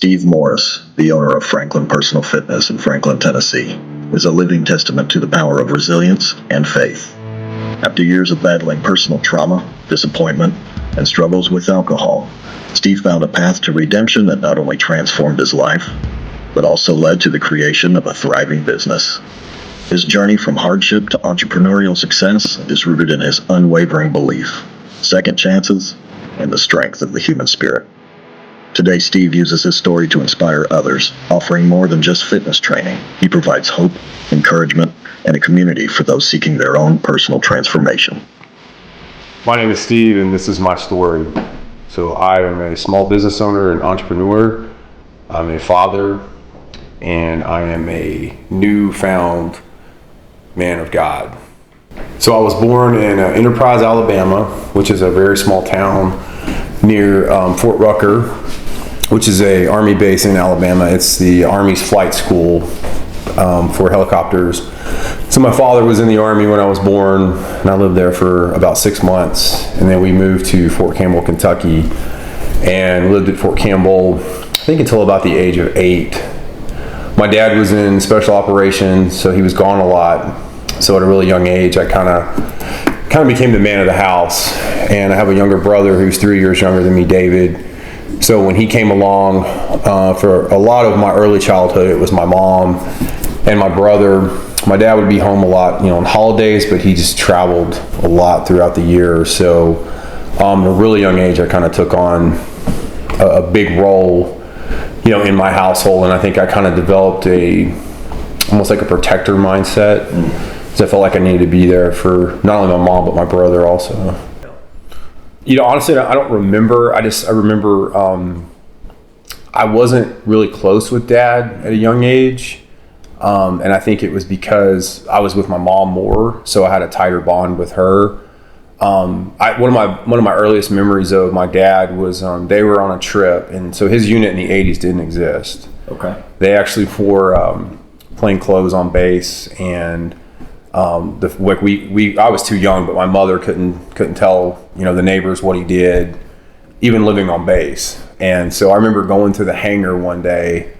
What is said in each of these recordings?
Steve Morris, the owner of Franklin Personal Fitness in Franklin, Tennessee, is a living testament to the power of resilience and faith. After years of battling personal trauma, disappointment, and struggles with alcohol, Steve found a path to redemption that not only transformed his life, but also led to the creation of a thriving business. His journey from hardship to entrepreneurial success is rooted in his unwavering belief, second chances, and the strength of the human spirit. Today, Steve uses his story to inspire others, offering more than just fitness training. He provides hope, encouragement, and a community for those seeking their own personal transformation. My name is Steve, and this is my story. So I am a small business owner and entrepreneur. I'm a father, and I am a newfound man of God. So I was born in Enterprise, Alabama, which is a very small town near Fort Rucker, which is a Army base in Alabama. It's the Army's flight school for helicopters. So my father was in the Army when I was born, and I lived there for about 6 months. And then we moved to Fort Campbell, Kentucky, and lived at Fort Campbell, I think until about the age of 8. My dad was in special operations, so he was gone a lot. So at a really young age, I kind of became the man of the house. And I have a younger brother who's 3 years younger than me, David. So when he came along, for a lot of my early childhood, it was my mom and my brother. My dad would be home a lot, on holidays, but he just traveled a lot throughout the year. So at a really young age, I kind of took on a big role, in my household. And I think I kind of developed almost like a protector mindset. So I felt like I needed to be there for not only my mom, but my brother also. Honestly, I don't remember. I remember I wasn't really close with Dad at a young age. And I think it was because I was with my mom more, so I had a tighter bond with her. One of my earliest memories of my dad was they were on a trip, and so his unit in the 80s didn't exist. Okay. They actually wore plain clothes on base, and I was too young, but my mother couldn't tell the neighbors what he did, even living on base. And so I remember going to the hangar one day,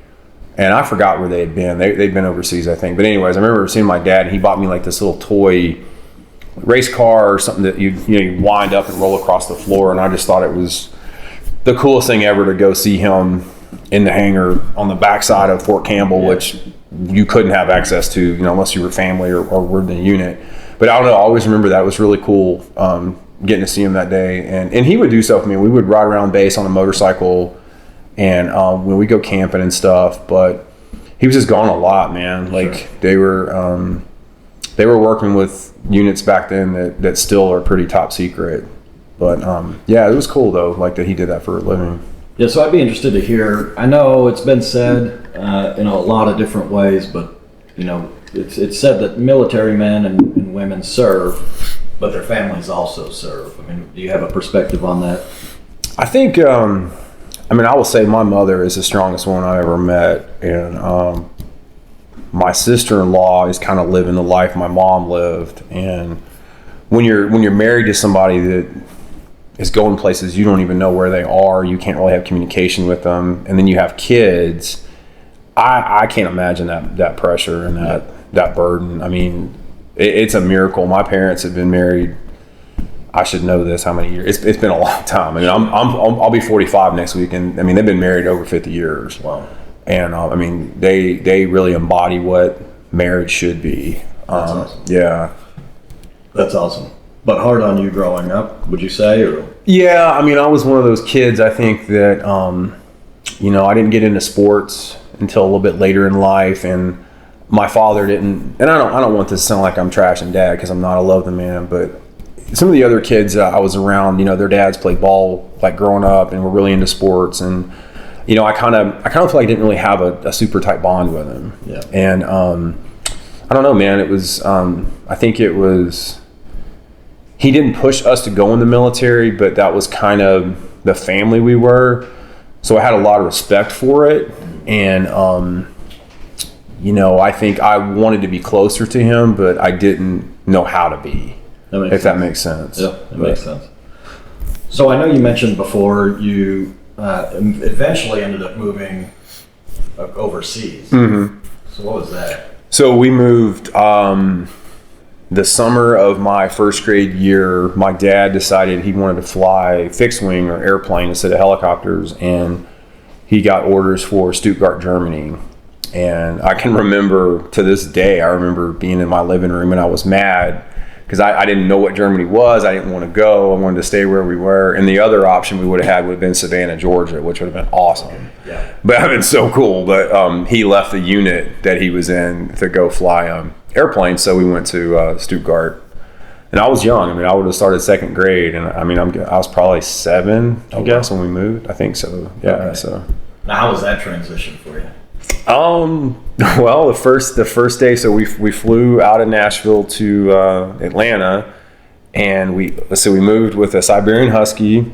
and I forgot where they had been. They'd been overseas, I think. But anyways, I remember seeing my dad, and he bought me like this little toy race car or something that you wind up and roll across the floor. And I just thought it was the coolest thing ever to go see him in the hangar on the backside of Fort Campbell, which you couldn't have access to, unless you were family or were in the unit. But I don't know, I always remember that. It was really cool getting to see him that day. And he would do stuff for me. We would ride around base on a motorcycle, and when we go camping and stuff. But he was just gone a lot, man. Like they were working with units back then that still are pretty top secret. But it was cool though, like that he did that for a living. Yeah, so I'd be interested to hear. I know it's been said in a lot of different ways, but it's said that military men and women serve, but their families also serve. I mean, do you have a perspective on that? I think, I will say my mother is the strongest one I ever met, and my sister-in-law is kind of living the life my mom lived. And when you're married to somebody that is going places you don't even know where they are, you can't really have communication with them, and then you have kids, I can't imagine that pressure and that burden. I mean, it's a miracle. My parents have been married, I should know this, how many years? It's been a long time. I mean, I'll be 45 next week, and I mean, they've been married over 50 years. Wow. And they really embody what marriage should be. That's awesome. Yeah. That's awesome. But hard on you growing up, would you say? Or? Yeah, I mean, I was one of those kids, I think, that, I didn't get into sports until a little bit later in life, and my father didn't, and I don't want this to sound like I'm trashing Dad, because I'm not. I love the man, but some of the other kids I was around, their dads played ball like growing up and were really into sports, and I kind of feel like I didn't really have a super tight bond with him. Yeah. And I don't know, man. It was I think it was, he didn't push us to go in the military, but that was kind of the family we were. So I had a lot of respect for it, and I think I wanted to be closer to him, but I didn't know how to be. That makes sense. Yeah, it makes sense. So I know you mentioned before you eventually ended up moving overseas. Mm-hmm. So what was that? So we moved the summer of my first grade year. My dad decided he wanted to fly fixed wing or airplane instead of helicopters, and he got orders for Stuttgart, Germany. And I can remember to this day, I remember being in my living room and I was mad because I didn't know what Germany was. I didn't want to go. I wanted to stay where we were. And the other option we would have had would have been Savannah, Georgia, which would have been awesome. Yeah. But it would have been so cool. But he left the unit that he was in to go fly airplanes. So we went to Stuttgart. And I was young. I mean, I would have started second grade. And I mean, I was probably 7, I guess, when we moved. I think so. Yeah. Okay. So. Now, how was that transition for you? Well, the first day, so we flew out of Nashville to Atlanta, and we moved with a Siberian Husky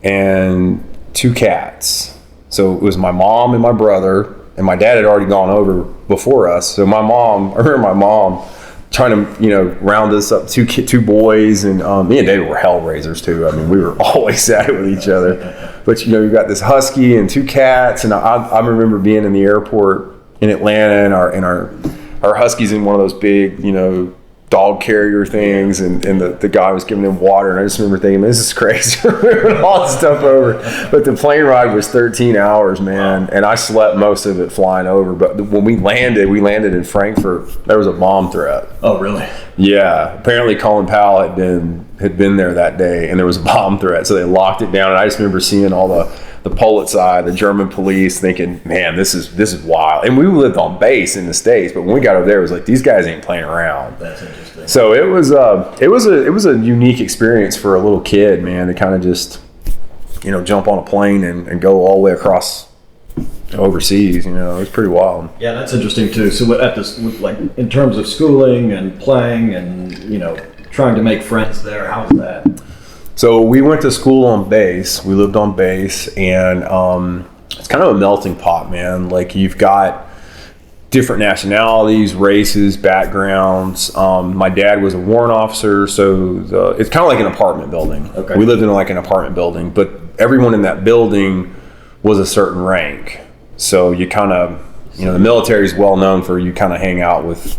and 2 cats. So it was my mom and my brother, and my dad had already gone over before us. So I remember my mom trying to, round us up, two boys, and me and David were hell raisers too. I mean, we were always at it with each other. But you got this husky and 2 cats, and I remember being in the airport in Atlanta, and our husky's in one of those big, dog carrier things, and the guy was giving him water, and I just remember thinking, this is crazy. Moving all this stuff over. But the plane ride was 13 hours, man, and I slept most of it flying over. But when we landed in Frankfurt. There was a bomb threat. Oh, really? Yeah, apparently Colin Powell had been there that day, and there was a bomb threat, so they locked it down. And I just remember seeing all the Polizei, the German police, thinking, man, this is wild. And we lived on base in the States, but when we got over there, it was like, these guys ain't playing around. That's interesting. So it was a unique experience for a little kid, man, to kind of just jump on a plane and go all the way across overseas. It was pretty wild. Yeah, that's interesting too. So at this, like in terms of schooling and playing and trying to make friends there, how was that? So we went to school on base. We lived on base, and it's kind of a melting pot, man. Like, you've got different nationalities, races, backgrounds. My dad was a warrant officer, so it's kind of like an apartment building. Okay. We lived in like an apartment building, but everyone in that building was a certain rank. So you kind of, the military is well known for, you kind of hang out with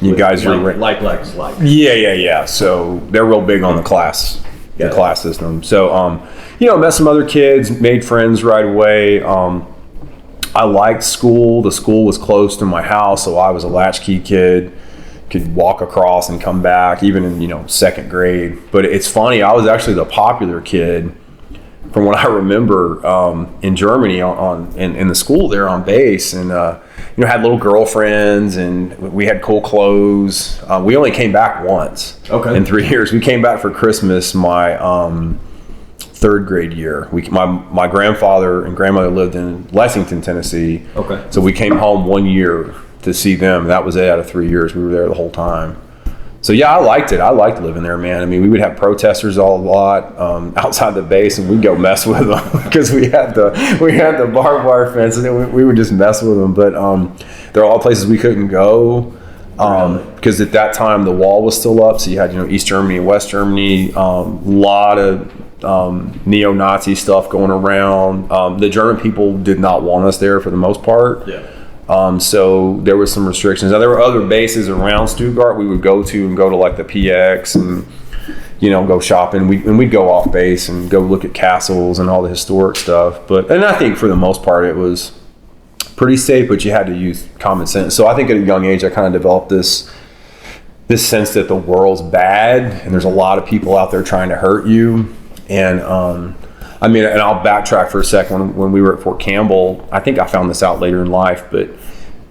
guys. Like. Yeah. So they're real big on the class. The class system. So, met some other kids, made friends right away. I liked school. The school was close to my house, so I was a latchkey kid. Could walk across and come back, even in, second grade. But it's funny, I was actually the popular kid from what I remember in Germany in the school there on base, and had little girlfriends, and we had cool clothes. We only came back once in 3 years. We came back for Christmas my third grade year. My grandfather and grandmother lived in Lexington, Tennessee. Okay. So we came home 1 year to see them. That was it out of 3 years. We were there the whole time. So yeah, I liked it. I liked living there, man. I mean, we would have protesters a lot outside the base, and we'd go mess with them because we had the barbed wire fence, and we would just mess with them. But there are a lot of places we couldn't go because at that time the wall was still up. So you had East Germany and West Germany, lot of neo-Nazi stuff going around. The German people did not want us there for the most part. Yeah. So there was some restrictions. Now there were other bases around Stuttgart we would go to like the PX and go shopping. We'd go off base and go look at castles and all the historic stuff. And I think for the most part it was pretty safe, but you had to use common sense. So I think at a young age I kind of developed this sense that the world's bad and there's a lot of people out there trying to hurt you. And and I'll backtrack for a second. When we were at Fort Campbell, I think I found this out later in life, but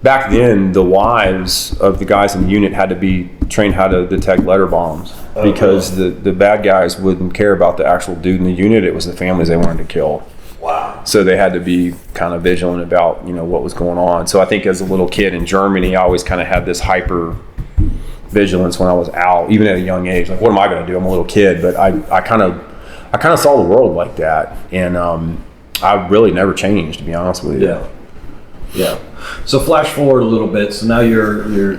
back then the wives of the guys in the unit had to be trained how to detect letter bombs because the bad guys wouldn't care about the actual dude in the unit. It was the families they wanted to kill. Wow. So they had to be kind of vigilant about what was going on. So I think as a little kid in Germany, I always kind of had this hyper vigilance when I was out, even at a young age. Like, what am I going to do? I'm a little kid, but I kind of saw the world like that, and I really never changed, to be honest with you. Yeah. So flash forward a little bit. So now you're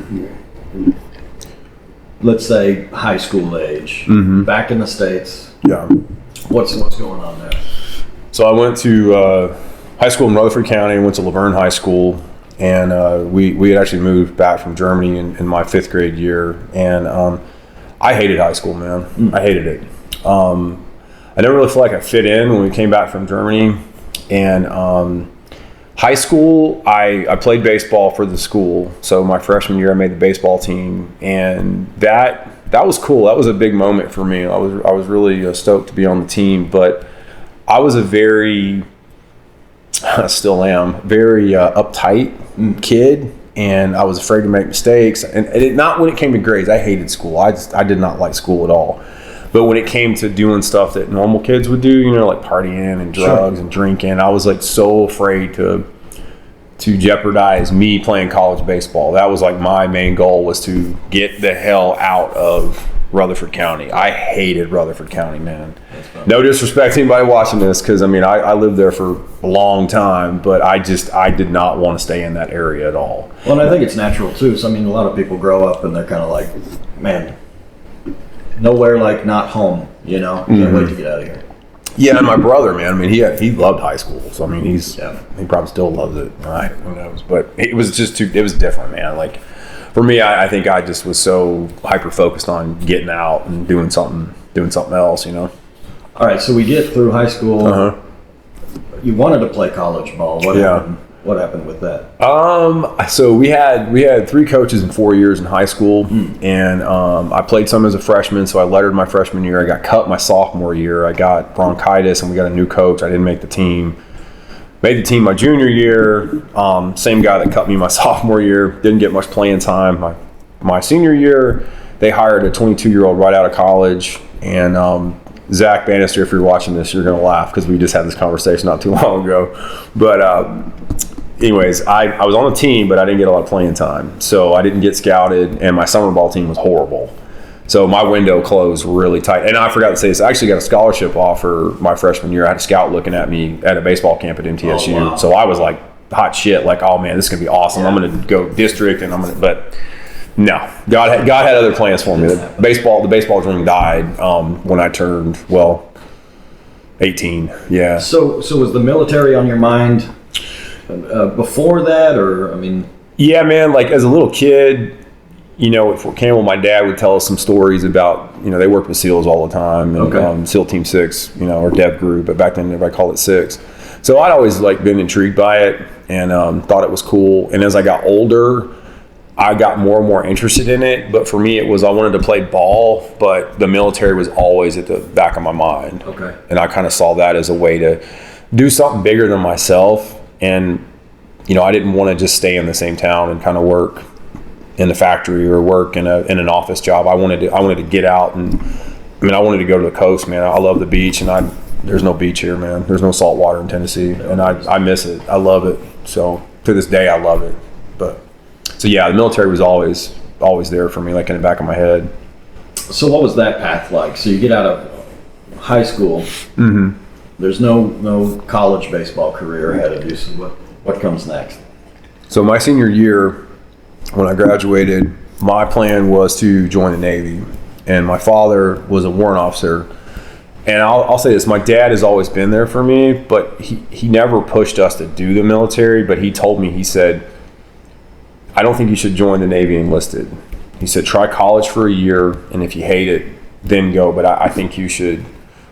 let's say high school age, back in the States. Yeah. What's going on there? So I went to high school in Rutherford County. Went to Laverne High School, and we had actually moved back from Germany in my 5th grade year, and I hated high school, man. I hated it. I never really felt like I fit in when we came back from Germany, and high school, I played baseball for the school. So my freshman year, I made the baseball team, and that was cool. That was a big moment for me. I was really stoked to be on the team, but I was a very, I still am, very uptight kid, and I was afraid to make mistakes. And not when it came to grades. I hated school. I did not like school at all. But when it came to doing stuff that normal kids would do, like partying and drugs and drinking, I was like so afraid to jeopardize me playing college baseball. That was like my main goal, was to get the hell out of Rutherford County. I hated Rutherford County, man. No disrespect to anybody watching this, because I lived there for a long time, but I did not want to stay in that area at all. Well, and I think it's natural too. So a lot of people grow up and they're kind of like, man, nowhere like not home, can't wait to get out of here. Yeah, and my brother, man, he loved high school. So he probably still loves it. Right, who knows? But it was just it was different, man. Like for me, I think I just was so hyper focused on getting out and doing something else, All right, so we get through high school. Uh-huh. You wanted to play college ball. What happened with that? So we had 3 coaches in 4 years in high school, and I played some as a freshman. So I lettered my freshman year. I got cut my sophomore year. I got bronchitis, and we got a new coach. I didn't make the team. Made the team my junior year. Same guy that cut me my sophomore year. Didn't get much playing time. My senior year, they hired a 22-year-old right out of college, and Zach Bannister, if you're watching this, you're going to laugh because we just had this conversation not too long ago. But anyways, I was on the team, but I didn't get a lot of playing time. So I didn't get scouted, and my summer ball team was horrible. So my window closed really tight. And I forgot to say this, I actually got a scholarship offer my freshman year. I had a scout looking at me at a baseball camp at MTSU. Oh, wow. So I was like hot shit, like, oh man, this is going to be awesome. Yeah. I'm going to go district, but no, God had other plans for me. The baseball dream died when I turned 18. Yeah. So was the military on your mind before that, or Yeah, man. Like as a little kid, at Fort Campbell, my dad would tell us some stories about they worked with SEALs all the time, and SEAL Team 6, or Dev Group, but back then everybody called it 6. So I'd always been intrigued by it and thought it was cool. And as I got older, I got more and more interested in it, but for me, it was I wanted to play ball, but the military was always at the back of my mind. Okay. And I kind of saw that as a way to do something bigger than myself. And, I didn't want to just stay in the same town and kind of work in the factory or work in an office job. I wanted to get out, and I wanted to go to the coast, man. I love the beach, and there's no beach here, man. There's no salt water in Tennessee, and I miss it. I love it. So to this day, I love it. So yeah, the military was always there for me, like in the back of my head. So what was that path like? So you get out of high school. Mm-hmm. There's no college baseball career ahead of you. So what comes next? So my senior year, when I graduated, my plan was to join the Navy, and my father was a warrant officer. And I'll say this: my dad has always been there for me, but he never pushed us to do the military. But he told me, he said, I don't think you should join the Navy enlisted. He said, try college for a year, and if you hate it, then go. But I think you should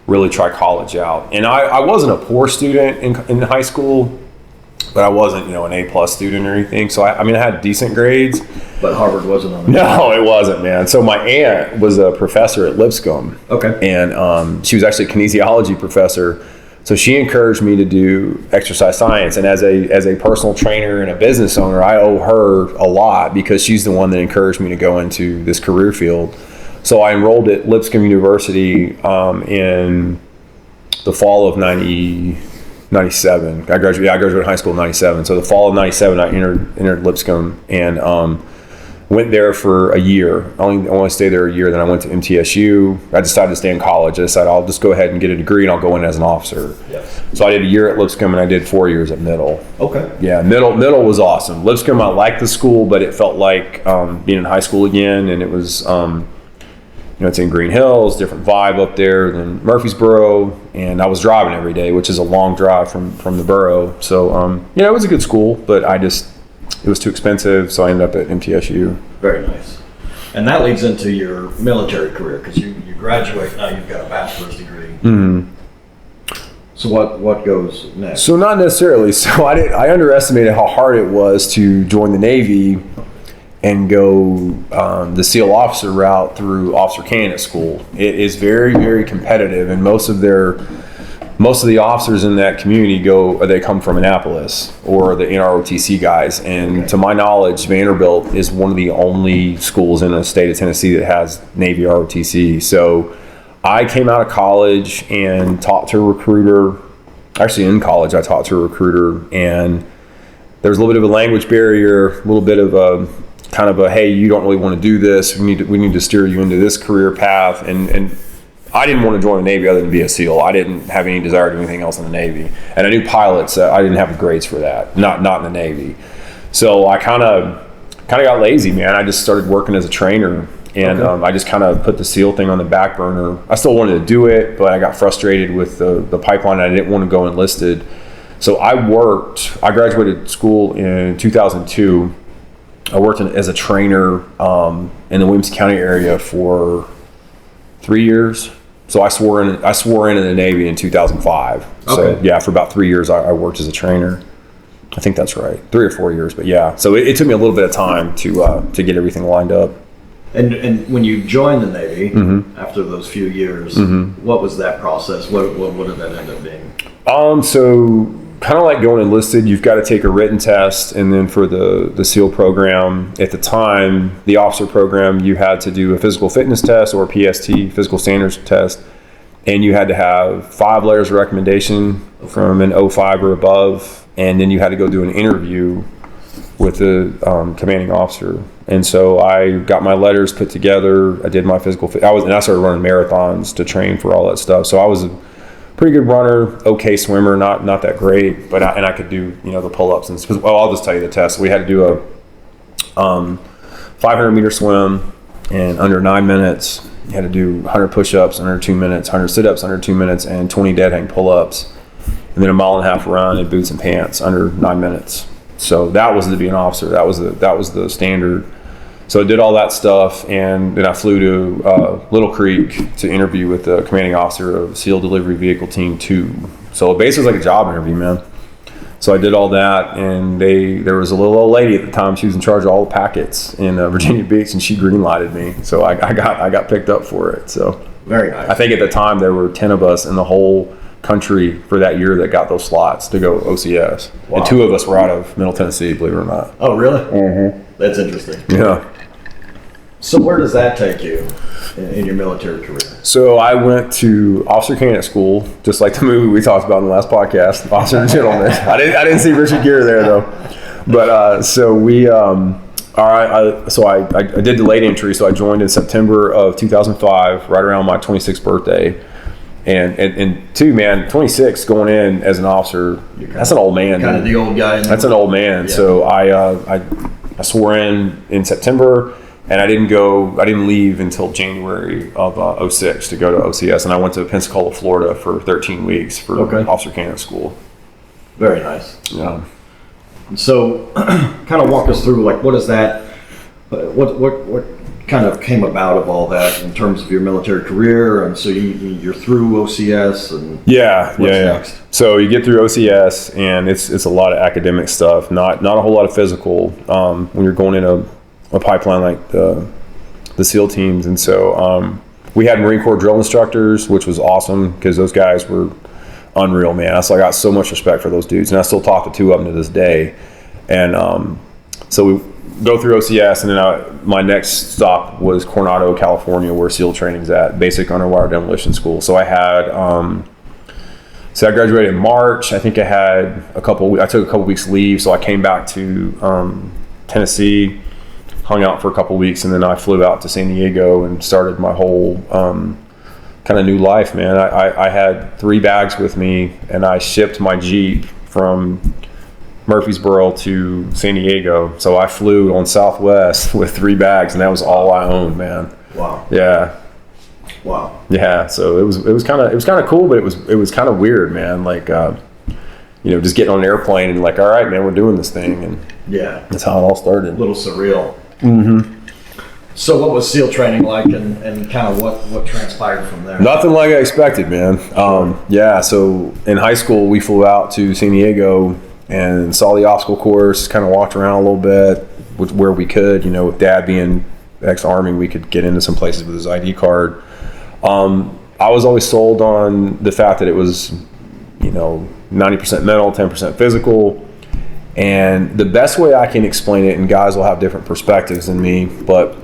really try college out. And I wasn't a poor student in high school, but I wasn't, an A+ student or anything. So I had decent grades. But Harvard wasn't on the No, it wasn't, man. So my aunt was a professor at Lipscomb. Okay. And she was actually a kinesiology professor. So she encouraged me to do exercise science, and as a personal trainer and a business owner, I owe her a lot because she's the one that encouraged me to go into this career field. So I enrolled at Lipscomb University in the fall of 97. I graduated high school in 97. So the fall of 97, I entered Lipscomb and went there for a year. I only stayed there a year. Then I went to MTSU. I decided to stay in college. I decided I'll just go ahead and get a degree, and I'll go in as an officer. Yes. So I did a year at Lipscomb, and I did 4 years at Middle. Okay. Yeah, Middle was awesome. Lipscomb, I liked the school, but it felt like being in high school again, and it was it's in Green Hills, different vibe up there than Murfreesboro, and I was driving every day, which is a long drive from the borough. So, it was a good school, but it was too expensive, so I ended up at MTSU. Very nice. And that leads into your military career, because you graduate now, you've got a bachelor's degree. Mm-hmm. So what goes next? So not necessarily. So I underestimated how hard it was to join the Navy and go the SEAL officer route through officer candidate school. It is very, very competitive, and most of the officers in that community they come from Annapolis or the NROTC guys. And to my knowledge, Vanderbilt is one of the only schools in the state of Tennessee that has Navy ROTC. So I came out of college and talked to a recruiter. Actually, in college, I talked to a recruiter, and there was a little bit of a language barrier, a little bit of a kind of a, hey, you don't really want to do this. We need to steer you into this career path. And I didn't want to join the Navy other than be a SEAL. I didn't have any desire to do anything else in the Navy. And I knew pilots, I didn't have the grades for that, not in the Navy. So I kind of got lazy, man. I just started working as a trainer. And I just kind of put the SEAL thing on the back burner. I still wanted to do it, but I got frustrated with the pipeline. And I didn't want to go enlisted. So I graduated school in 2002. I worked as a trainer in the Williamson County area for 3 years. So I swore in the Navy in 2005. So yeah, for about 3 years I worked as a trainer. I think that's right, 3 or 4 years. But yeah, so it took me a little bit of time to get everything lined up. And when you joined the Navy, after those few years, what was that process? What did that end up being? So kind of like going enlisted, you've got to take a written test, and then for the SEAL program, at the time, the officer program, you had to do a physical fitness test or PST, physical standards test, and you had to have 5 letters of recommendation from an 05 or above, and then you had to go do an interview with the commanding officer. And so I got my letters put together. I did my physical fit. I started running marathons to train for all that stuff. So I was a pretty good runner, okay swimmer, not that great, but I could do the pull-ups and stuff. Well, I'll just tell you the test. We had to do a 500 meter swim in under 9 minutes. You had to do 100 push-ups under 2 minutes, 100 sit-ups under 2 minutes, and 20 dead hang pull-ups, and then a 1.5 mile run in boots and pants under 9 minutes. So that was to be an officer. That was the standard. So I did all that stuff, and then I flew to Little Creek to interview with the commanding officer of SEAL Delivery Vehicle Team 2. So basically it was like a job interview, man. So I did all that, and there was a little old lady at the time. She was in charge of all the packets in Virginia Beach, and she green-lighted me. So I got picked up for it. So very nice. I think at the time there were 10 of us in the whole country for that year that got those slots to go OCS. Wow. And 2 of us were out of Middle Tennessee, believe it or not. Oh, really? Mm-hmm. That's interesting. Yeah. So where does that take you in your military career? So I went to officer candidate school, just like the movie we talked about in the last podcast, Officer and Gentleman. I didn't see Richard Gere there though. But so we, I did the late entry. So I joined in September of 2005, right around my 26th birthday. And two, man, 26 going in as an officer, that's an old man. Kind of the old guy. That's an old man. Yeah. So I swore in September. And I didn't leave until January of 06 to go to OCS. And I went to Pensacola, Florida for 13 weeks for officer candidate school. Very nice. Yeah. So kind of walk us through, like, what is that, what kind of came about of all that in terms of your military career? And so you're through OCS and what's next? So you get through OCS, and it's a lot of academic stuff, not a whole lot of physical when you're going in a pipeline like the SEAL teams. And so we had Marine Corps drill instructors, which was awesome because those guys were unreal, man. I got so much respect for those dudes, and I still talk to 2 of them to this day. And so we go through OCS, and then my next stop was Coronado, California, where SEAL training's at, Basic Underwater Demolition School. So I had so I graduated in March. I think I took a couple weeks leave, so I came back to Tennessee, hung out for a couple weeks, and then I flew out to San Diego and started my whole kind of new life, man. I had 3 bags with me, and I shipped my Jeep from Murfreesboro to San Diego. So I flew on Southwest with 3 bags, and that was all I owned, man. Wow. Yeah. Wow. Yeah, so it was kind of cool, but it was kind of weird, man. Like, just getting on an airplane and like, all right, man, we're doing this thing, and Yeah. that's how it all started. A little surreal. Mm-hmm. So what was SEAL training like, and kind of what transpired from there? Nothing like I expected, man. So in high school, we flew out to San Diego and saw the obstacle course, kind of walked around a little bit where we could, with Dad being ex-Army, we could get into some places with his ID card. I was always sold on the fact that it was, 90% mental, 10% physical. And the best way I can explain it, and guys will have different perspectives than me, but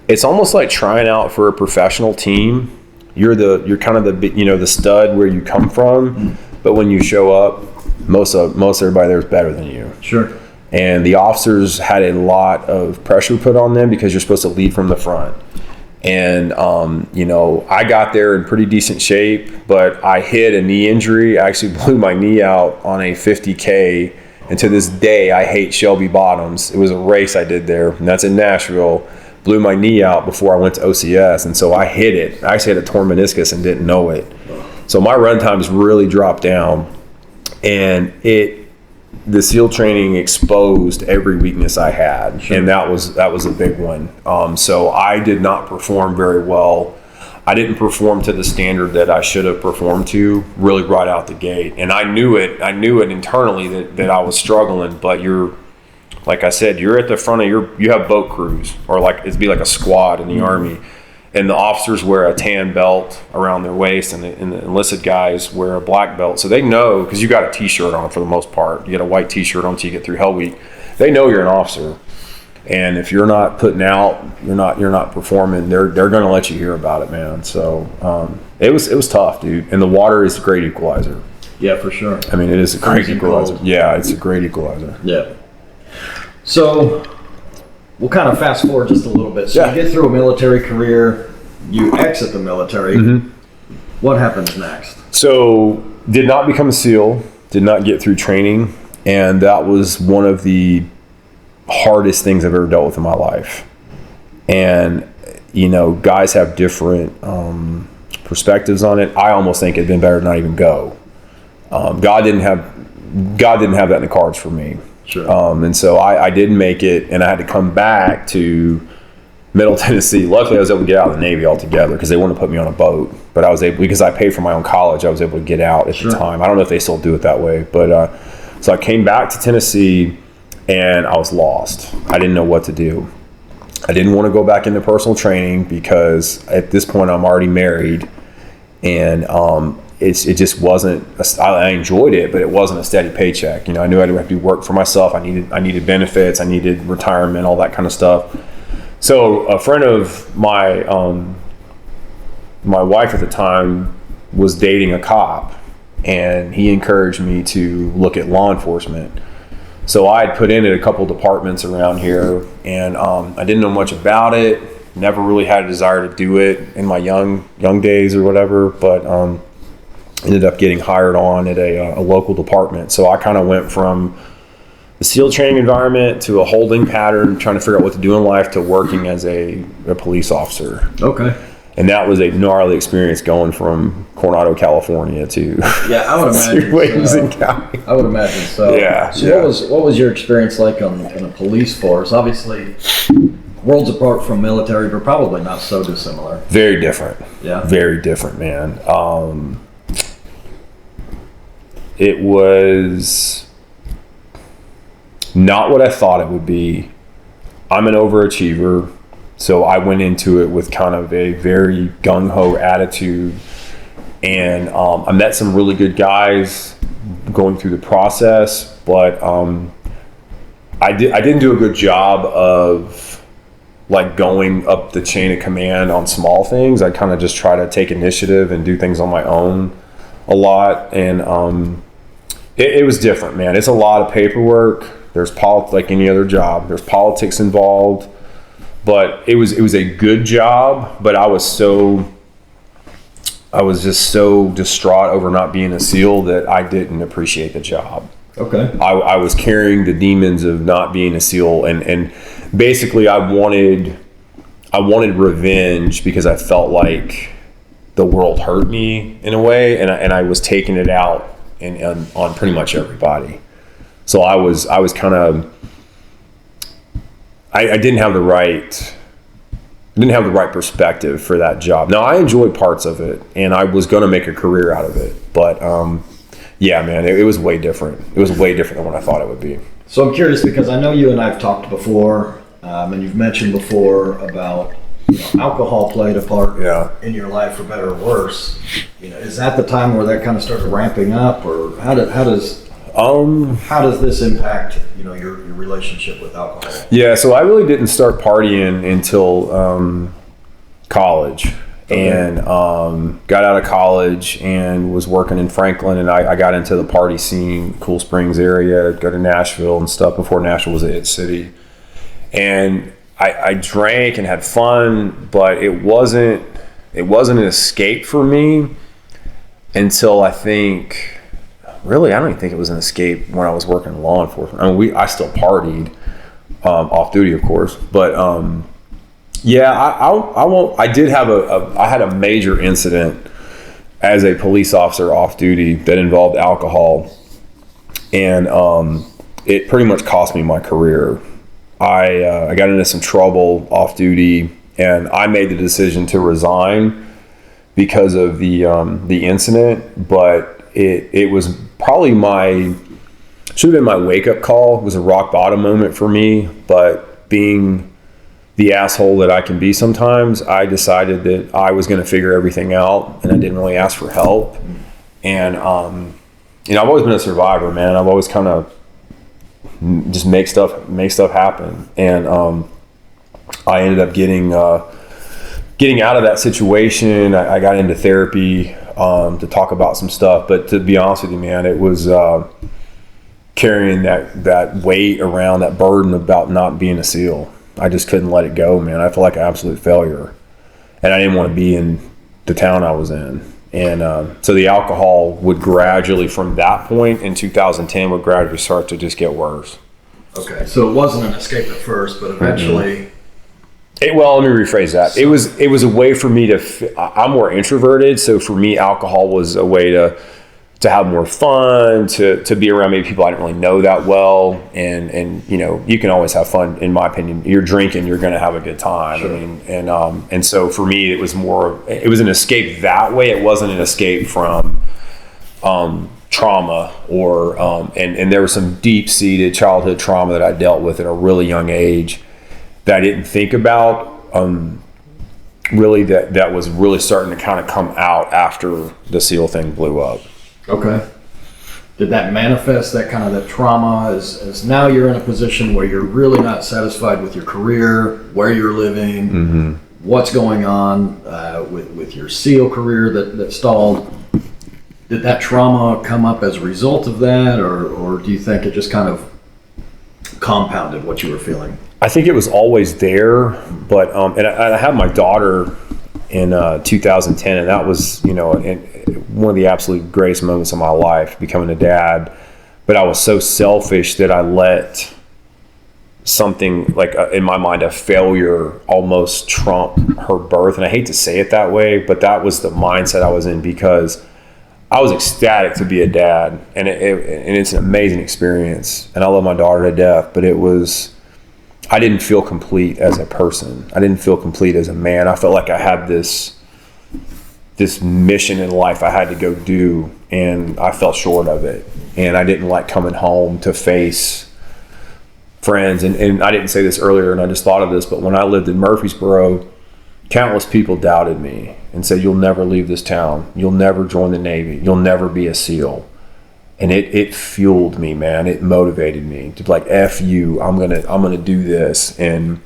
it's almost like trying out for a professional team. You're kind of the stud where you come from, but when you show up, most everybody there is better than you. Sure. And the officers had a lot of pressure put on them because you're supposed to lead from the front. And, I got there in pretty decent shape, but I hit a knee injury. I actually blew my knee out on a 50K. And to this day, I hate Shelby Bottoms. It was a race I did there, and that's in Nashville. Blew my knee out before I went to OCS. And so I hit it. I actually had a torn meniscus and didn't know it. So my run times really dropped down. And the SEAL training exposed every weakness I had, and that was a big one. So I did not perform very well. I didn't perform to the standard that I should have performed to really right out the gate, and I knew it. I knew it internally that I was struggling. But like I said, you're at the front of you have boat crews, or like it'd be like a squad in the Army. And the officers wear a tan belt around their waist, and the enlisted guys wear a black belt. So they know, because you got a T-shirt on for the most part. You got a white T-shirt on until you get through Hell Week. They know you're an officer, and if you're not putting out, you're not performing. They're going to let you hear about it, man. So it was tough, dude. And the water is a great equalizer. Yeah, for sure. I mean, it is a great equalizer. Yeah, it's a great equalizer. Yeah. So we'll kind of fast forward just a little bit. So you get through a military career, you exit the military. Mm-hmm. What happens next? So did not become a SEAL, did not get through training, and that was one of the hardest things I've ever dealt with in my life. And, guys have different perspectives on it. I almost think it'd been better to not even go. God didn't have that in the cards for me. Sure. And so I didn't make it, and I had to come back to Middle Tennessee. Luckily, I was able to get out of the Navy altogether because they wanted to put me on a boat. But I was able, because I paid for my own college, I was able to get out at the time. I don't know if they still do it that way. But so I came back to Tennessee, and I was lost. I didn't know what to do. I didn't want to go back into personal training because at this point I'm already married, and it just wasn't. I enjoyed it, but it wasn't a steady paycheck. I knew I had to do work for myself. I needed benefits. I needed retirement, all that kind of stuff. So a friend of my wife at the time was dating a cop, and he encouraged me to look at law enforcement. So I had put in at a couple departments around here, and I didn't know much about it. Never really had a desire to do it in my young days or whatever, but ended up getting hired on at a local department. So I kind of went from the SEAL training environment to a holding pattern, trying to figure out what to do in life, to working as a police officer. Okay. And that was a gnarly experience, going from Coronado, California to I would imagine Williamson County. I would imagine so. Yeah. So what was your experience like in a police force? Obviously, worlds apart from military, but probably not so dissimilar. Very different. Yeah. Very different, man. It was not what I thought it would be. I'm an overachiever, so I went into it with kind of a very gung-ho attitude, and I met some really good guys going through the process, but I didn't do a good job of like going up the chain of command on small things. I kind of just try to take initiative and do things on my own a lot, and it was different, man. It's a lot of paperwork. There's like any other job. There's politics involved, but it was a good job. But I was just so distraught over not being a SEAL that I didn't appreciate the job. Okay. I was carrying the demons of not being a SEAL, and basically I wanted revenge because I felt like the world hurt me in a way, and I was taking it out on pretty much everybody. So I was kind of, I didn't have the right perspective for that job. Now, I enjoyed parts of it, and I was going to make a career out of it, but yeah, man, it was way different. It was way different than what I thought it would be. So I'm curious, because I know you and I've talked before, and you've mentioned before about, alcohol played a part in your life, for better or worse. Is that the time where that kind of started ramping up, or how does this impact your relationship with alcohol? Yeah, so I really didn't start partying until college. Okay. And got out of college and was working in Franklin, and I got into the party scene, Cool Springs area, go to Nashville and stuff before Nashville was a hit city. And I drank and had fun, but it wasn't an escape for me until I don't even think it was an escape when I was working in law enforcement. I mean, I still partied, off duty, of course, but yeah, I won't. I did have I had a major incident as a police officer off duty that involved alcohol, and it pretty much cost me my career. I got into some trouble off duty, and I made the decision to resign because of the incident. But it was probably should have been my wake up call. It was a rock bottom moment for me. But being the asshole that I can be sometimes, I decided that I was going to figure everything out, and I didn't really ask for help. And I've always been a survivor, man. I've always kind of just make stuff happen, and I ended up getting out of that situation. I got into therapy to talk about some stuff, but to be honest with you, man, it was carrying that weight around, that burden about not being a SEAL. I just couldn't let it go, man. I felt like an absolute failure, and I didn't want to be in the town I was in. And so the alcohol would gradually, from that point in 2010, would gradually start to just get worse. Okay, so it wasn't an escape at first, but eventually. Well, let me rephrase that. It was a way for me to. I'm more introverted, so for me, alcohol was a way to have more fun, to be around maybe people I didn't really know that well, and you can always have fun. In my opinion, you're drinking, you're going to have a good time. Sure. I mean, and so for me, it was an escape that way. It wasn't an escape from trauma or and there was some deep-seated childhood trauma that I dealt with at a really young age that I didn't think about. Really, that was really starting to kind of come out after the SEAL thing blew up. Okay. Did that manifest that kind of that trauma as now you're in a position where you're really not satisfied with your career, where you're living, mm-hmm. what's going on with your SEAL career that stalled? Did that trauma come up as a result of that, or do you think it just kind of compounded what you were feeling? I think it was always there, but and I had my daughter in 2010, and that was one of the absolute greatest moments of my life, becoming a dad. But I was so selfish that I let something like in my mind a failure almost trump her birth. And I hate to say it that way, but that was the mindset I was in, because I was ecstatic to be a dad, and it's an amazing experience, and I love my daughter to death. But I didn't feel complete as a person. I didn't feel complete as a man. I felt like I had this mission in life I had to go do, and I fell short of it. And I didn't like coming home to face friends. And I didn't say this earlier, and I just thought of this, but when I lived in Murfreesboro, countless people doubted me and said, "You'll never leave this town. You'll never join the Navy. You'll never be a SEAL." And it fueled me, man. It motivated me to be like, "F you, I'm gonna do this." And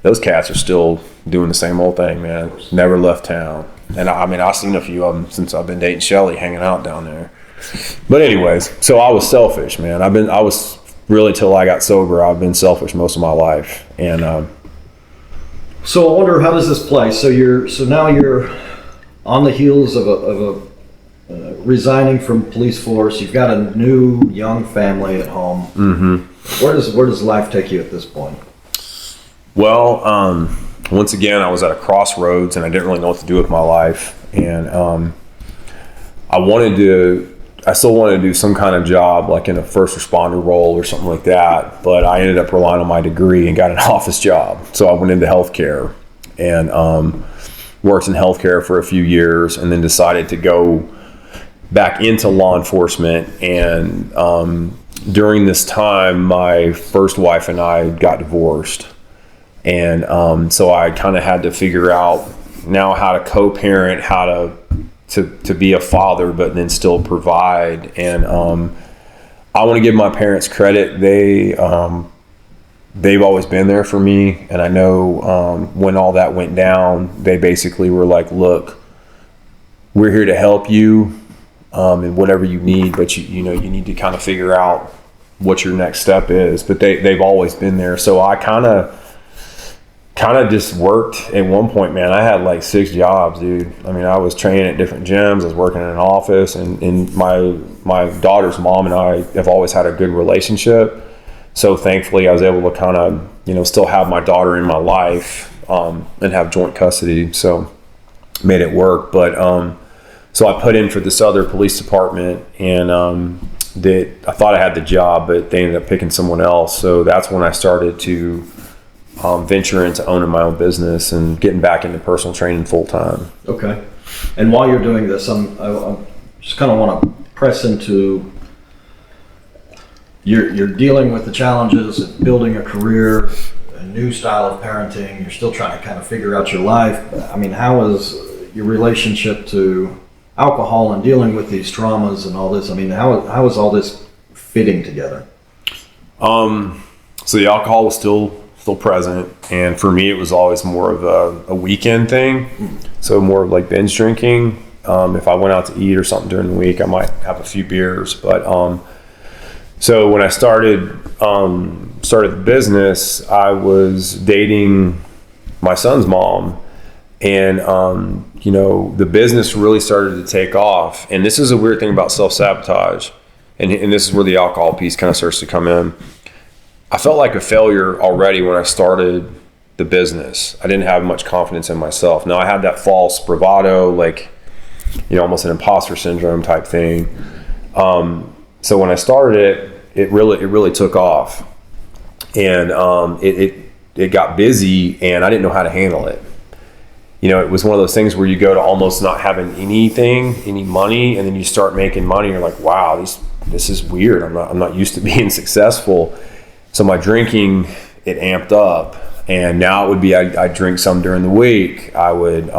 those cats are still doing the same old thing, man. Never left town. And I've seen a few of them since I've been dating Shelly, hanging out down there. But anyways, so I was selfish, man. I was really, till I got sober, I've been selfish most of my life. And so I wonder, how does this play? So now you're on the heels of a resigning from police force. You've got a new young family at home. Mm-hmm. Where does life take you at this point? Well, once again, I was at a crossroads and I didn't really know what to do with my life. And I still wanted to do some kind of job, like in a first responder role or something like that. But I ended up relying on my degree and got an office job. So I went into healthcare and worked in healthcare for a few years, and then decided to go back into law enforcement. And during this time, my first wife and I got divorced. And so I kind of had to figure out now how to co-parent, how to be a father, but then still provide. And I want to give my parents credit. They've always been there for me. And I know when all that went down, they basically were like, look, we're here to help you in whatever you need, but you need to kind of figure out what your next step is. But they've always been there. So I kind of just worked. At one point, man, I had like 6 jobs, dude. I mean, I was training at different gyms. I was working in an office, and my daughter's mom and I have always had a good relationship. So thankfully I was able to kind of, still have my daughter in my life, and have joint custody. So made it work. But, so I put in for this other police department, and, I thought I had the job, but they ended up picking someone else. So that's when I started to venture into owning my own business and getting back into personal training full time. Okay. And while you're doing this, I just kind of want to press into you're dealing with the challenges of building a career, a new style of parenting. You're still trying to kind of figure out your life. I mean, how is your relationship to alcohol and dealing with these traumas and all this? I mean, how is all this fitting together? So the alcohol was still present, and for me it was always more of a weekend thing. So more of like binge drinking. If I went out to eat or something during the week, I might have a few beers. But so when I started the business, I was dating my son's mom, and the business really started to take off. And this is a weird thing about self-sabotage, and this is where the alcohol piece kind of starts to come in. I felt like a failure already when I started the business. I didn't have much confidence in myself. Now I had that false bravado, like, almost an imposter syndrome type thing. So when I started it really took off, and it got busy, and I didn't know how to handle it. It was one of those things where you go to almost not having any money, and then you start making money. You're like, wow, this is weird. I'm not used to being successful. So my drinking, it amped up, and now it would be I drink some during the week. I would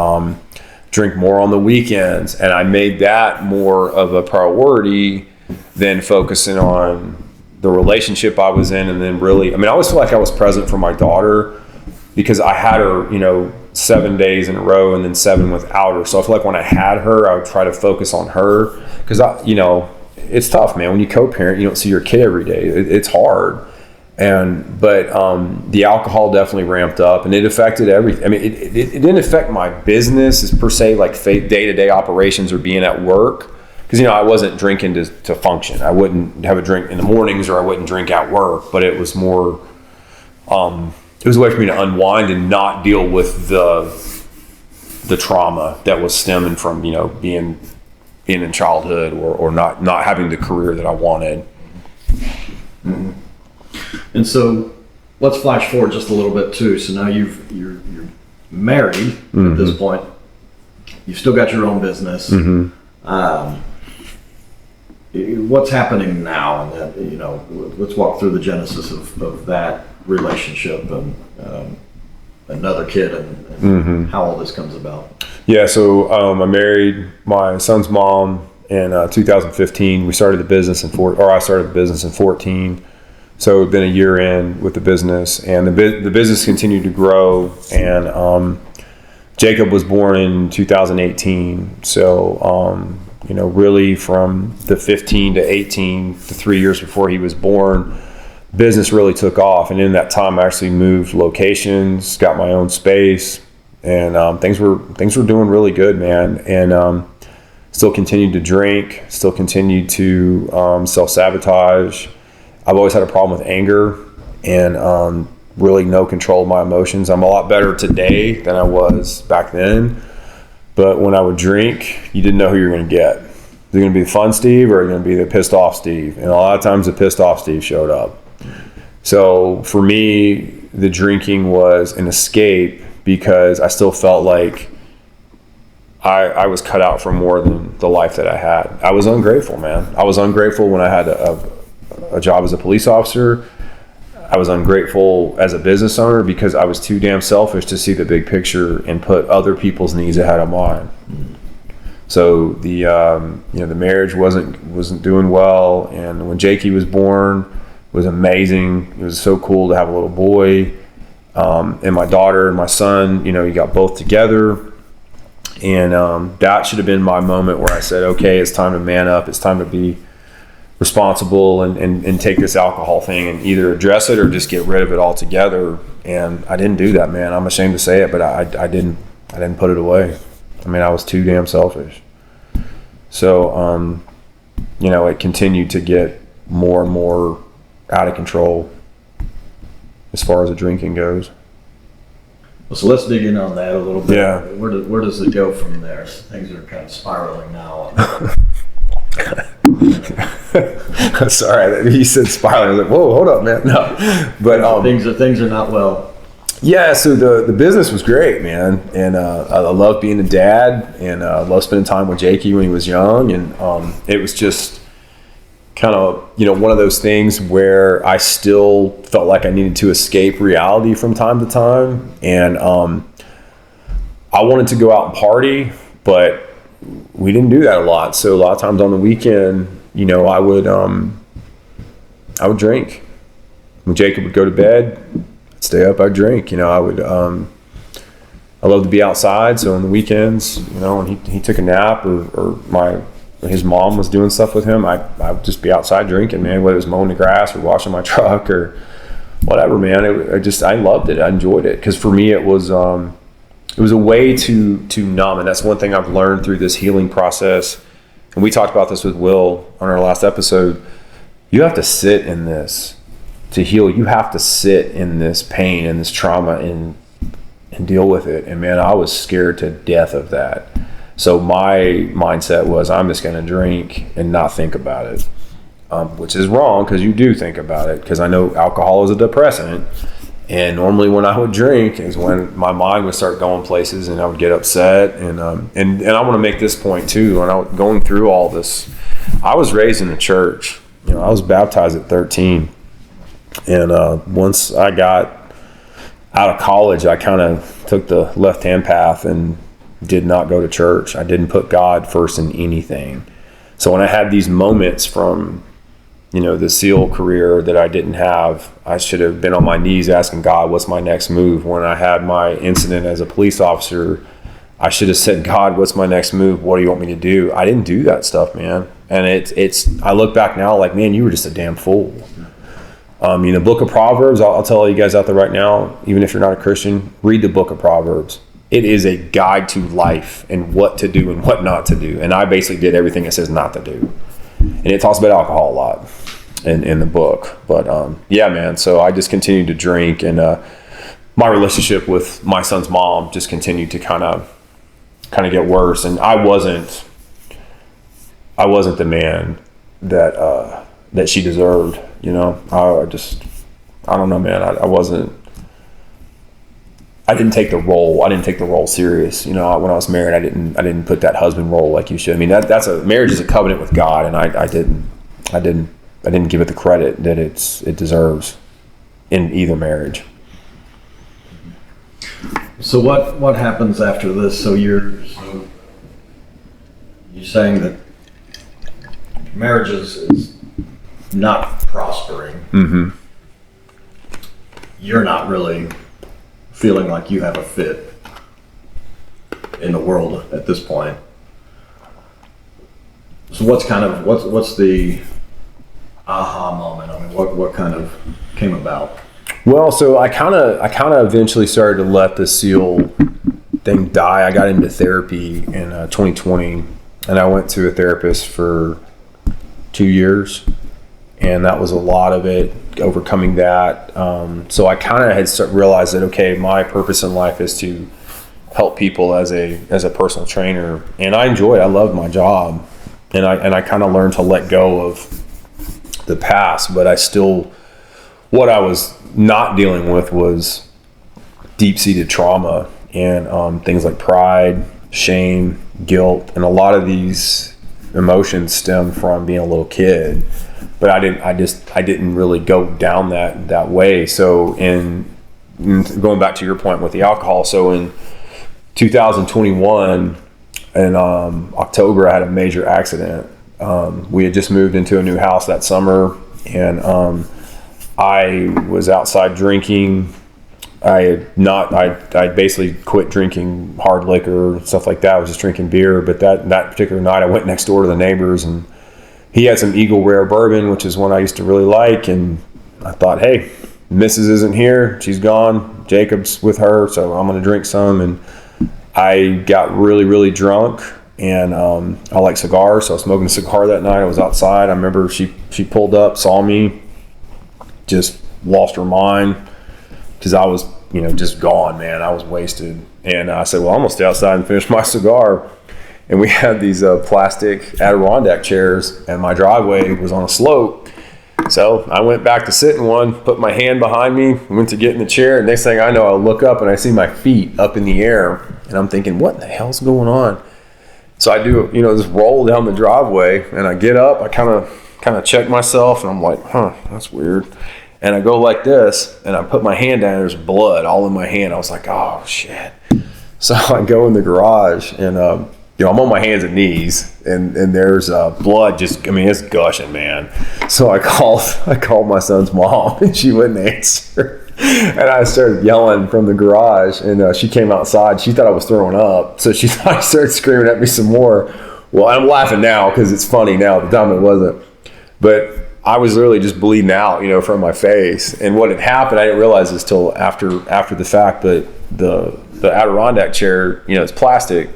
drink more on the weekends, and I made that more of a priority than focusing on the relationship I was in. And then really, I always feel like I was present for my daughter, because I had her, 7 days in a row and then 7 without her. So I feel like when I had her, I would try to focus on her, because it's tough, man. When you co-parent, you don't see your kid every day. It's hard. But the alcohol definitely ramped up, and it affected everything. It didn't affect my business as per se, like day-to-day operations or being at work, because I wasn't drinking to function. I wouldn't have a drink in the mornings, or I wouldn't drink at work. But it was more, it was a way for me to unwind and not deal with the trauma that was stemming from being in childhood, or not having the career that I wanted. Mm-hmm. And so let's flash forward just a little bit too. So now you're married at this point. You've still got your own business. What's happening now? And that, let's walk through the genesis of that relationship and another kid and how all this comes about. Yeah. So I married my son's mom in 2015. We started the business I started the business in 14. So we've been a year in with the business, and the business continued to grow. And Jacob was born in 2018. So, really from the 15 to 18, the 3 years before he was born, business really took off. And in that time, I actually moved locations, got my own space, and things were doing really good, man. And still continued to drink, still continued to self-sabotage. I've always had a problem with anger, and really no control of my emotions. I'm a lot better today than I was back then. But when I would drink, you didn't know who you were going to get. Is it going to be the fun Steve, or are you going to be the pissed off Steve? And a lot of times the pissed off Steve showed up. So for me, the drinking was an escape because I still felt like I was cut out for more than the life that I had. I was ungrateful, man. I was ungrateful when I had a job as a police officer. I was ungrateful as a business owner because I was too damn selfish to see the big picture and put other people's needs ahead of mine. So the marriage wasn't doing well, and when Jakey was born, it was amazing. It was so cool to have a little boy, and my daughter and my son. You got both together, and that should have been my moment where I said, okay, it's time to man up. It's time to be responsible and take this alcohol thing and either address it or just get rid of it altogether. And I didn't do that, man. I'm ashamed to say it, but I didn't put it away. I mean, I was too damn selfish. So, it continued to get more and more out of control as far as the drinking goes. Well, so let's dig in on that a little bit. Yeah. Where does it go from there? Things are kind of spiraling now. Sorry, he said spiraling. I was like, whoa, hold up, man. No, but things are not well. Yeah, so the business was great, man, and I loved being a dad, and I loved spending time with Jakey when he was young, and it was just kind of one of those things where I still felt like I needed to escape reality from time to time, and I wanted to go out and party, but we didn't do that a lot. So a lot of times on the weekend, I would drink. When Jacob would go to bed, I'd stay up, I'd drink. I love to be outside. So on the weekends, when he took a nap or his mom was doing stuff with him, I would just be outside drinking, man, whether it was mowing the grass or washing my truck or whatever, man. I loved it. I enjoyed it. Cause for me, it was a way to numb. And that's one thing I've learned through this healing process. And we talked about this with Will on our last episode. You have to sit in this to heal. You have to sit in this pain and this trauma and deal with it. And man, I was scared to death of that. So my mindset was, I'm just going to drink and not think about it, which is wrong because you do think about it. Because I know alcohol is a depressant. And normally when I would drink is when my mind would start going places and I would get upset. And I want to make this point too. When I was going through all this, I was raised in the church. I was baptized at 13. And once I got out of college, I kind of took the left-hand path and did not go to church. I didn't put God first in anything. So when I had these moments from the SEAL career that I didn't have, I should have been on my knees asking God, what's my next move? When I had my incident as a police officer, I should have said, God, what's my next move? What do you want me to do? I didn't do that stuff, man. And I look back now like, man, you were just a damn fool. The book of Proverbs, I'll tell you guys out there right now, even if you're not a Christian, read the book of Proverbs. It is a guide to life and what to do and what not to do. And I basically did everything it says not to do. And it talks about alcohol a lot in the book. But yeah, man, so I just continued to drink, and my relationship with my son's mom just continued to kind of get worse. And I wasn't the man that she deserved. I don't know, man. I didn't take the role. I didn't take the role serious. When I was married, I didn't put that husband role like you should. I mean, marriage is a covenant with God, and I didn't give it the credit that it deserves in either marriage. So what happens after this? So you're saying that marriage is not prospering. Mm-hmm. You're not really feeling like you have a fit in the world at this point. So what's the aha moment? I mean, what kind of came about? Well, so I kind of eventually started to let the SEAL thing die. I got into therapy in 2020, and I went to a therapist for 2 years, and that was a lot of it. overcoming that. So I kind of had realized that, okay, my purpose in life is to help people as a personal trainer, and I love my job, and I kind of learned to let go of the past, but what I was not dealing with was deep-seated trauma and things like pride, shame, guilt, and a lot of these emotions stem from being a little kid. But I didn't really go down that way. So in going back to your point with the alcohol, so in 2021 in October, I had a major accident. We had just moved into a new house that summer, and I was outside drinking. I basically quit drinking hard liquor and stuff like that. I was just drinking beer. But that particular night, I went next door to the neighbors, and he had some Eagle Rare bourbon, which is one I used to really like. And I thought, hey, Mrs. isn't here. She's gone. Jacob's with her, so I'm going to drink some. And I got really, really drunk. And I like cigars, so I was smoking a cigar that night. I was outside. I remember she pulled up, saw me, just lost her mind. Because I was, just gone, man. I was wasted. And I said, well, I'm going to stay outside and finish my cigar. And we had these plastic Adirondack chairs, and my driveway was on a slope. So I went back to sit in one, put my hand behind me, went to get in the chair. And next thing I know, I look up and I see my feet up in the air. And I'm thinking, what the hell's going on? So I do, this roll down the driveway, and I get up. I kind of check myself, and I'm like, that's weird. And I go like this, and I put my hand down, and there's blood all in my hand. I was like, oh, shit. So I go in the garage, and, I'm on my hands and knees, and there's blood it's gushing, man. So I called my son's mom, and she wouldn't answer. And I started yelling from the garage, and she came outside. She thought I was throwing up, so she thought I started screaming at me some more. Well, I'm laughing now because it's funny now. At the time it wasn't. But I was literally just bleeding out, from my face. And what had happened, I didn't realize this till after the fact, but the Adirondack chair, it's plastic.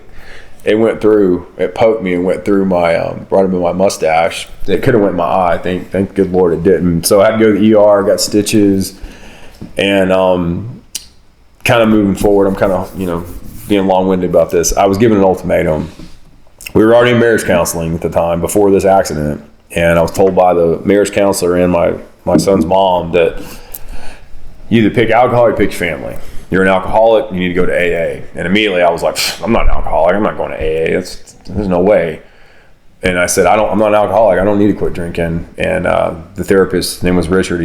It poked me and went through my, right up in my mustache. It could have went in my eye. Thank good Lord it didn't. So I had to go to the ER, got stitches, and kind of moving forward, I'm kind of, being long-winded about this. I was given an ultimatum. We were already in marriage counseling at the time before this accident. And I was told by the marriage counselor and my son's mom that you either pick alcohol or you pick your family. You're an alcoholic, you need to go to AA. And immediately I was like, I'm not an alcoholic, I'm not going to AA. There's no way. And I said, I'm not an alcoholic, I don't need to quit drinking. And the therapist, his name was Richard,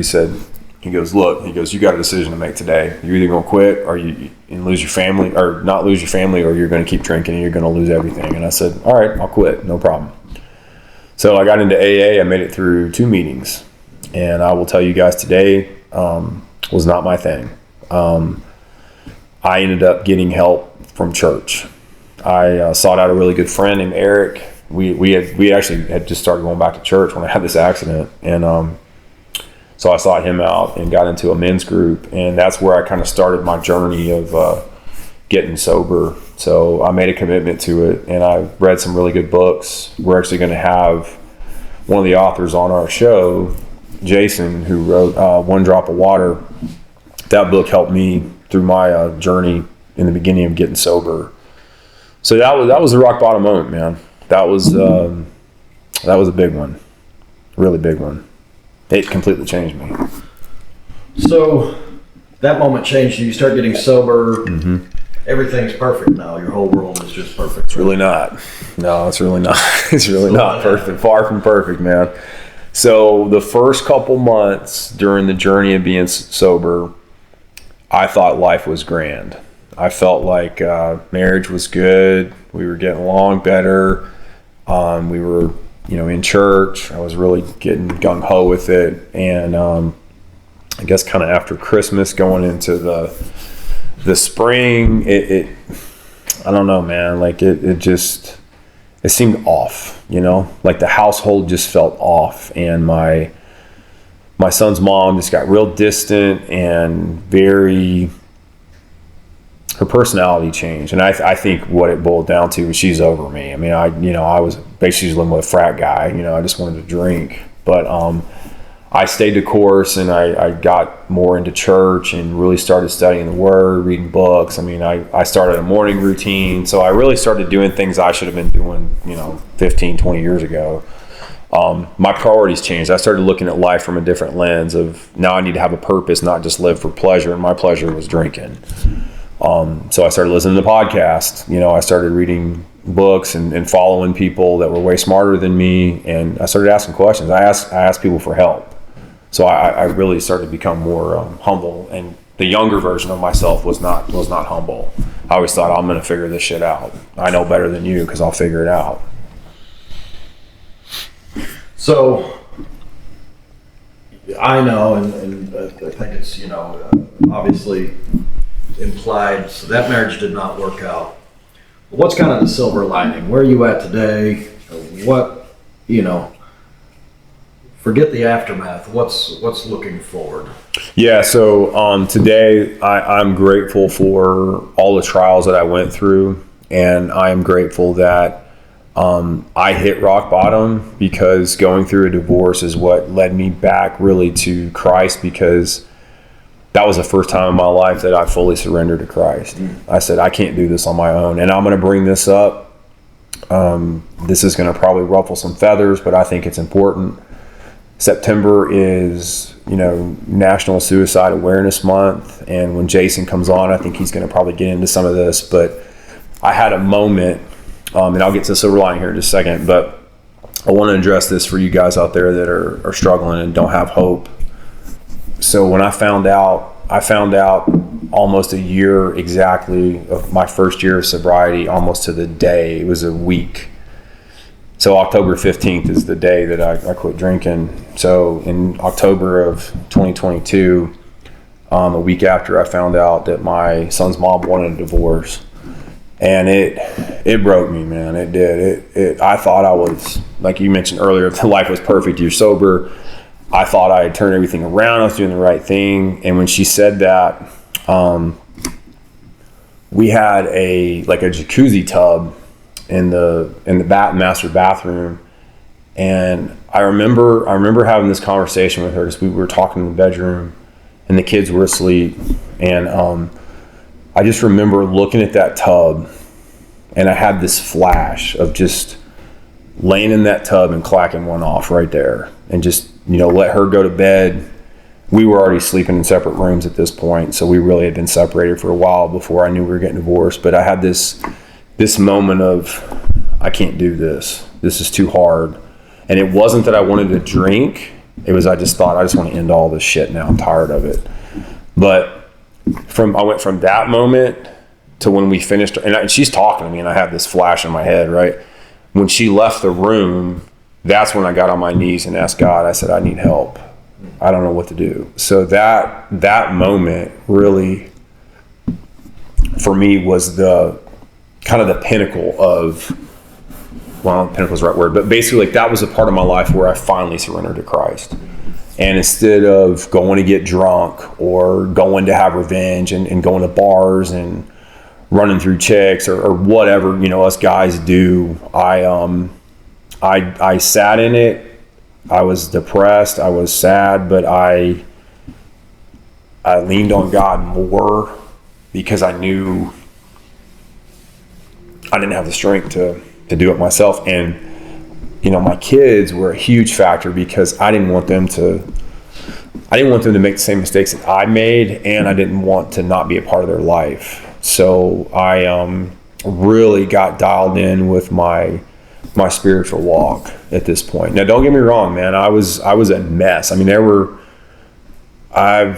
he goes, look, you got a decision to make today. You're either going to quit or you lose your family, or not lose your family, or you're going to keep drinking and you're going to lose everything. And I said, all right, I'll quit, no problem. So I got into AA. I made it through 2 meetings, and I will tell you guys today was not my thing. I ended up getting help from church. I sought out a really good friend named Eric. We actually had just started going back to church when I had this accident, and so I sought him out and got into a men's group, and that's where I kind of started my journey of getting sober. So I made a commitment to it, and I read some really good books. We're actually going to have one of the authors on our show, Jason, who wrote One Drop of Water. That book helped me through my journey in the beginning of getting sober. So that was the rock bottom moment, man. That was a big one, really big one. It completely changed me. So that moment changed you. You start getting sober. Mm-hmm. Everything's perfect now. Your whole world is just perfect. It's really not. No, it's really not. It's really not perfect. Far from perfect, man. So the first couple months during the journey of being sober, I thought life was grand. I felt like marriage was good. We were getting along better. We were, in church. I was really getting gung-ho with it. And I guess kind of after Christmas, going into the spring, it I don't know, man. Like it seemed off, like the household just felt off, and my son's mom just got real distant and her personality changed. And I think what it boiled down to was she's over me. I mean, I was basically living with a frat guy, I just wanted to drink, but I stayed the course, and I got more into church and really started studying the Word, reading books. I mean, I started a morning routine. So I really started doing things I should have been doing, 15, 20 years ago. My priorities changed. I started looking at life from a different lens of now I need to have a purpose, not just live for pleasure. And my pleasure was drinking. So I started listening to podcasts. I started reading books and following people that were way smarter than me. And I started asking questions. I asked people for help. So I really started to become more humble, and the younger version of myself was not humble. I always thought, I'm going to figure this shit out. I know better than you because I'll figure it out. So I know, and I think it's obviously implied. So that marriage did not work out. What's kind of the silver lining? Where are you at today? What Forget the aftermath. What's looking forward? Yeah, so today I'm grateful for all the trials that I went through, and I am grateful that I hit rock bottom, because going through a divorce is what led me back really to Christ, because that was the first time in my life that I fully surrendered to Christ. I said, I can't do this on my own, and I'm going to bring this up. This is going to probably ruffle some feathers, but I think it's important. September is, National Suicide Awareness Month. And when Jason comes on, I think he's going to probably get into some of this. But I had a moment, and I'll get to the silver lining here in just a second, but I want to address this for you guys out there that are struggling and don't have hope. So when I found out almost a year exactly of my first year of sobriety, almost to the day. It was a week. So October 15th is the day that I quit drinking. So in October of 2022, a week after, I found out that my son's mom wanted a divorce. And it broke me, man. It did. I thought I was, like you mentioned earlier, if the life was perfect, you're sober. I thought I had turned everything around. I was doing the right thing. And when she said that, we had a jacuzzi tub in the master bathroom, and I remember having this conversation with her, because we were talking in the bedroom and the kids were asleep, and I just remember looking at that tub, and I had this flash of just laying in that tub and clacking one off right there, and just let her go to bed. We were already sleeping in separate rooms at this point, so we really had been separated for a while before I knew we were getting divorced. But I had this moment of, I can't do this. This is too hard. And it wasn't that I wanted to drink. It was, I just thought, I just want to end all this shit now. I'm tired of it. But I went from that moment to when we finished, and she's talking to me, and I have this flash in my head, right? When she left the room, that's when I got on my knees and asked God. I said, I need help. I don't know what to do. So that moment really, for me, was the kind of the pinnacle of, well, pinnacle's the right word, but basically that was a part of my life where I finally surrendered to Christ. And instead of going to get drunk or going to have revenge and going to bars and running through chicks or whatever, us guys do, I sat in it. I was depressed. I was sad, but I leaned on God more, because I knew I didn't have the strength to do it myself. And, my kids were a huge factor, because I didn't want them to make the same mistakes that I made, and I didn't want to not be a part of their life. So I really got dialed in with my spiritual walk at this point. Now, don't get me wrong, man. I was a mess. I mean, I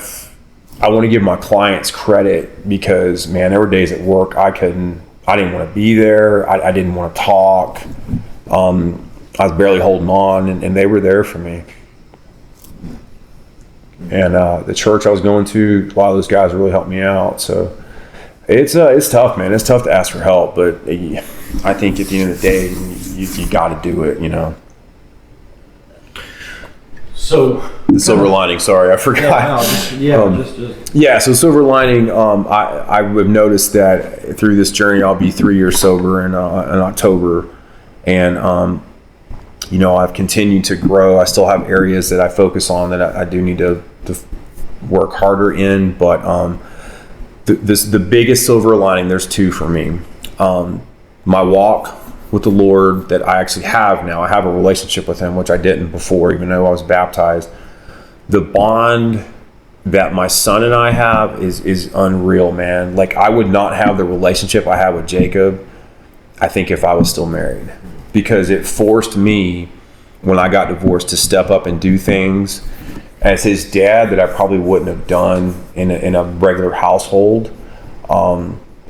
want to give my clients credit, because, man, there were days at work I didn't want to be there. I didn't want to talk. I was barely holding on, and they were there for me. And the church I was going to, a lot of those guys really helped me out. So it's tough, man. It's tough to ask for help, but I think at the end of the day, you got to do it, So the silver lining. Sorry, I forgot. So silver lining. I have noticed that through this journey, I'll be 3 years sober in October, and I've continued to grow. I still have areas that I focus on that I do need to work harder in. But the biggest silver lining, there's two for me. My walk with the Lord that I actually have now. I have a relationship with him, which I didn't before, even though I was baptized. The bond that my son and I have is unreal, man. Like, I would not have the relationship I have with Jacob, I think, if I was still married, because it forced me, when I got divorced, to step up and do things as his dad that I probably wouldn't have done in a regular household.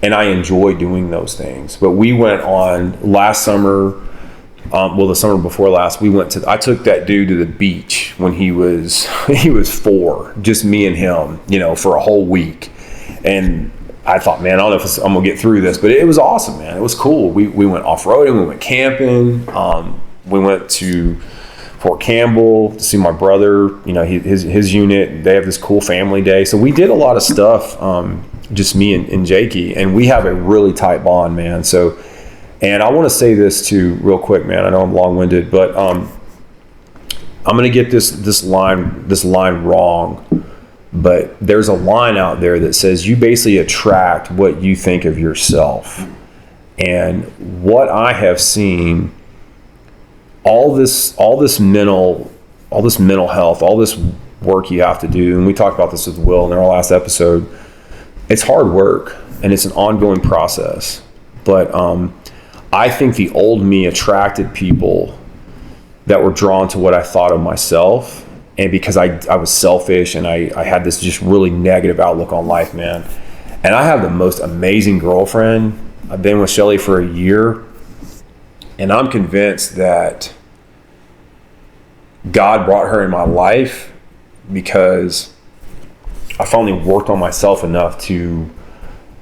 And I enjoy doing those things. But we went on last summer, the summer before last, I took that dude to the beach when he was 4, just me and him, for a whole week. And I thought, man, I don't know if I'm gonna get through this, but it was awesome, man. It was cool. We went off-roading, we went camping, we went to Fort Campbell to see my brother, his unit. They have this cool family day. So we did a lot of stuff, just me and Jakey, and we have a really tight bond, man. So, and I want to say this too real quick, man. I know I'm long-winded, but I'm going to get this line wrong, but there's a line out there that says you basically attract what you think of yourself. And what I have seen, all this mental health, all this work you have to do, and we talked about this with Will in our last episode, it's hard work and it's an ongoing process. But I think the old me attracted people that were drawn to what I thought of myself. And because I was selfish and I had this just really negative outlook on life, man. And I have the most amazing girlfriend. I've been with Shelly for a year. And I'm convinced that God brought her in my life because I finally worked on myself enough to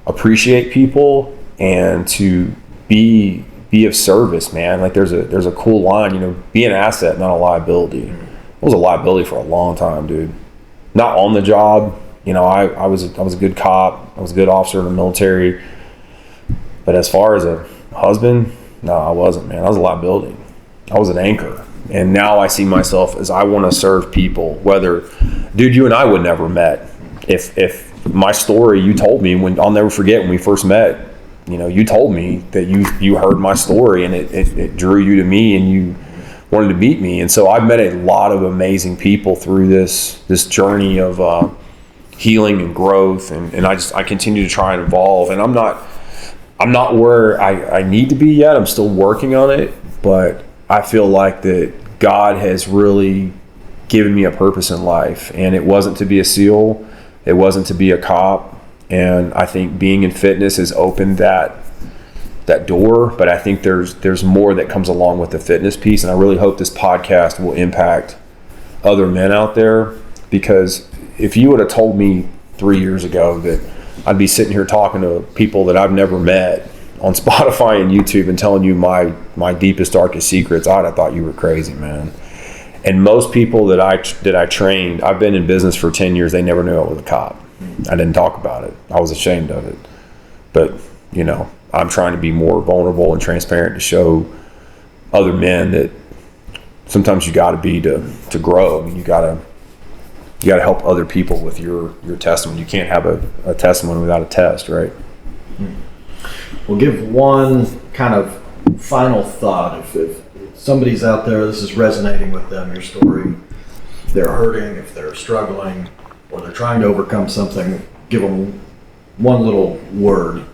appreciate people and to be of service, man. Like, there's a cool line, be an asset, not a liability. I was a liability for a long time, dude. Not on the job, I was a good cop, I was a good officer in the military. But as far as a husband, no, I wasn't, man. I was a liability. I was an anchor. And now I see myself as I want to serve people. Whether, dude, you and I would never met. If my story you told me, I'll never forget when we first met, you told me that you heard my story and it drew you to me and you wanted to meet me. And so I've met a lot of amazing people through this journey of healing and growth. And I continue to try and evolve. And I'm not where I need to be yet. I'm still working on it, but I feel like that God has really given me a purpose in life, and it wasn't to be a SEAL. It wasn't to be a cop. And I think being in fitness has opened that door, but I think there's more that comes along with the fitness piece. And I really hope this podcast will impact other men out there, because if you would have told me 3 years ago that I'd be sitting here talking to people that I've never met on Spotify and YouTube and telling you my deepest, darkest secrets, I'd have thought you were crazy, man. And most people that I trained, I've been in business for 10 years, they never knew I was a cop. I didn't talk about it. I was ashamed of it. But, I'm trying to be more vulnerable and transparent to show other men that sometimes you got to be to grow. I mean, you got to help other people with your testimony. You can't have a testimony without a test, right? We'll give one kind of final thought. If somebody's out there, this is resonating with them, your story, they're hurting, if they're struggling, or they're trying to overcome something, give them one little word.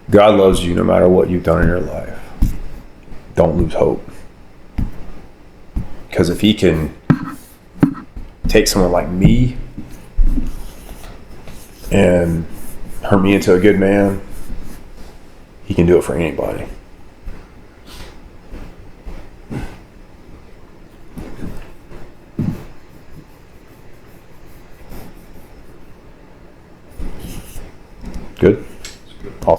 God loves you no matter what you've done in your life. Don't lose hope. Because if he can take someone like me and turn me into a good man, he can do it for anybody. Good?